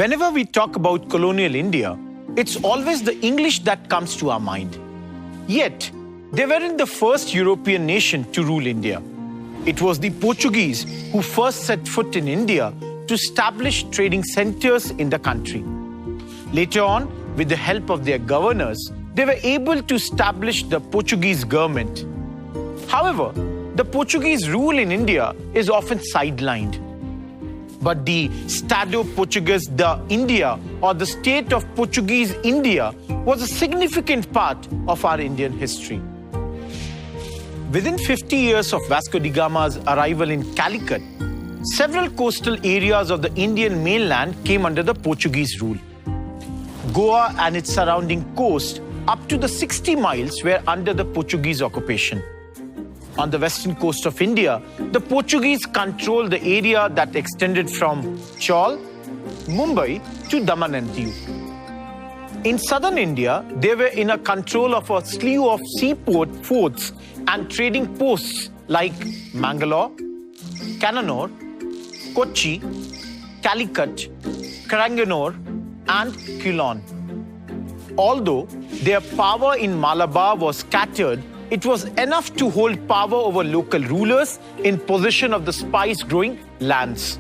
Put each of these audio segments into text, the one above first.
Whenever we talk about colonial India, it's always the English that comes to our mind. Yet, they weren't the first European nation to rule India. It was the Portuguese who first set foot in India to establish trading centers in the country. Later on, with the help of their governors, they were able to establish the Portuguese government. However, the Portuguese rule in India is often sidelined. But the Estado Português da Índia, or the state of Portuguese India, was a significant part of our Indian history. Within 50 years of Vasco da Gama's arrival in Calicut, several coastal areas of the Indian mainland came under the Portuguese rule. Goa and its surrounding coast, up to the 60 miles, were under the Portuguese occupation. On the western coast of India, the Portuguese controlled the area that extended from Chaul, Mumbai to Daman and Diu. In southern India, they were in a control of a slew of seaport forts and trading posts like Mangalore, Cannanore, Kochi, Calicut, Karanganore, and Ceylon. Although their power in Malabar was scattered, it was enough to hold power over local rulers in possession of the spice-growing lands.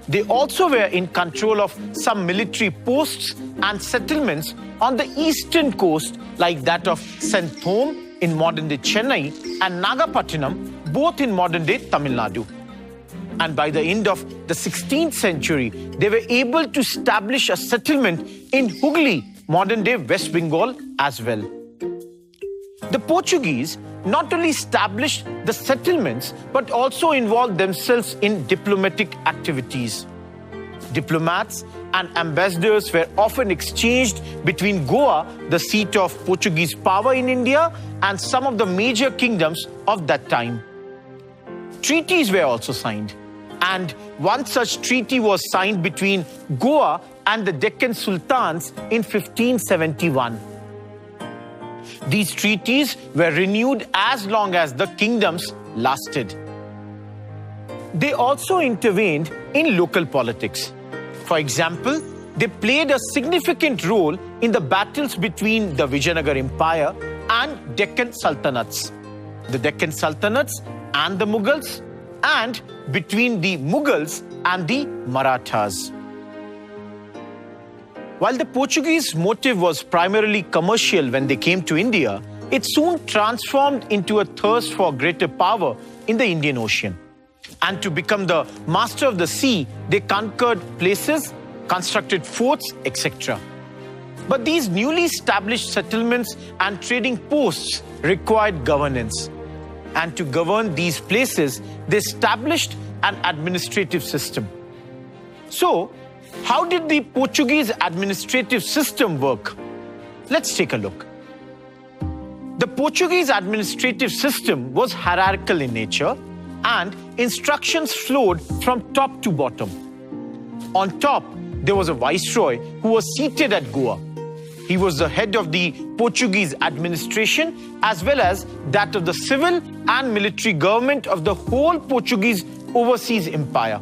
They also were in control of some military posts and settlements on the eastern coast, like that of St. Thome in modern-day Chennai and Nagapattinam, both in modern-day Tamil Nadu. And by the end of the 16th century, they were able to establish a settlement in Hooghly, modern-day West Bengal, as well. The Portuguese not only established the settlements, but also involved themselves in diplomatic activities. Diplomats and ambassadors were often exchanged between Goa, the seat of Portuguese power in India, and some of the major kingdoms of that time. Treaties were also signed, and one such treaty was signed between Goa and the Deccan Sultans in 1571. These treaties were renewed as long as the kingdoms lasted. They also intervened in local politics. For example, they played a significant role in the battles between the Vijayanagar Empire and Deccan Sultanates, the Deccan Sultanates and the Mughals, and between the Mughals and the Marathas. While the Portuguese motive was primarily commercial when they came to India, it soon transformed into a thirst for greater power in the Indian Ocean. And to become the master of the sea, they conquered places, constructed forts, etc. But these newly established settlements and trading posts required governance. And to govern these places, they established an administrative system. So, how did the Portuguese administrative system work? Let's take a look. The Portuguese administrative system was hierarchical in nature, and instructions flowed from top to bottom. On top, there was a viceroy who was seated at Goa. He was the head of the Portuguese administration as well as that of the civil and military government of the whole Portuguese overseas empire.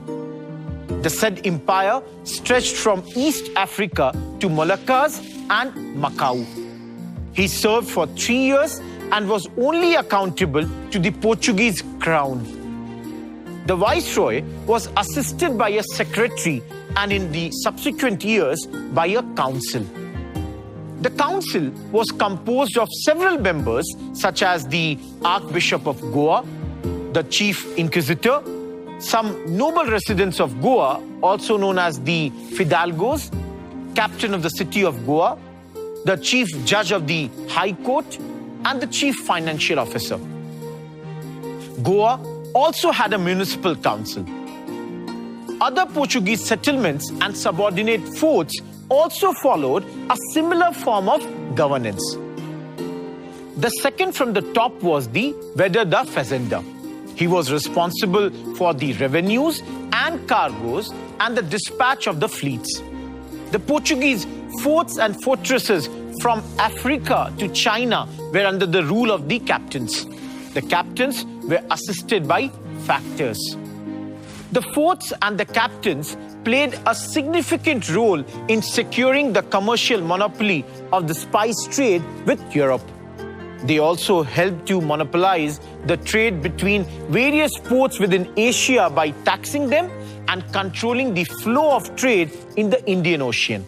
The said empire stretched from East Africa to Moluccas and Macau. He served for 3 years and was only accountable to the Portuguese crown. The viceroy was assisted by a secretary and in the subsequent years by a council. The council was composed of several members such as the Archbishop of Goa, the Chief Inquisitor, some noble residents of Goa, also known as the Fidalgos, captain of the city of Goa, the chief judge of the High Court, and the chief financial officer. Goa also had a municipal council. Other Portuguese settlements and subordinate forts also followed a similar form of governance. The second from the top was the Vedder da Fazenda. He was responsible for the revenues and cargoes and the dispatch of the fleets. The Portuguese forts and fortresses from Africa to China were under the rule of the captains. The captains were assisted by factors. The forts and the captains played a significant role in securing the commercial monopoly of the spice trade with Europe. They also helped to monopolize the trade between various ports within Asia by taxing them and controlling the flow of trade in the Indian Ocean.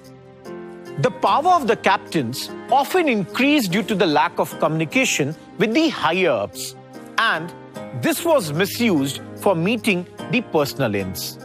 The power of the captains often increased due to the lack of communication with the higher-ups, and this was misused for meeting the personal ends.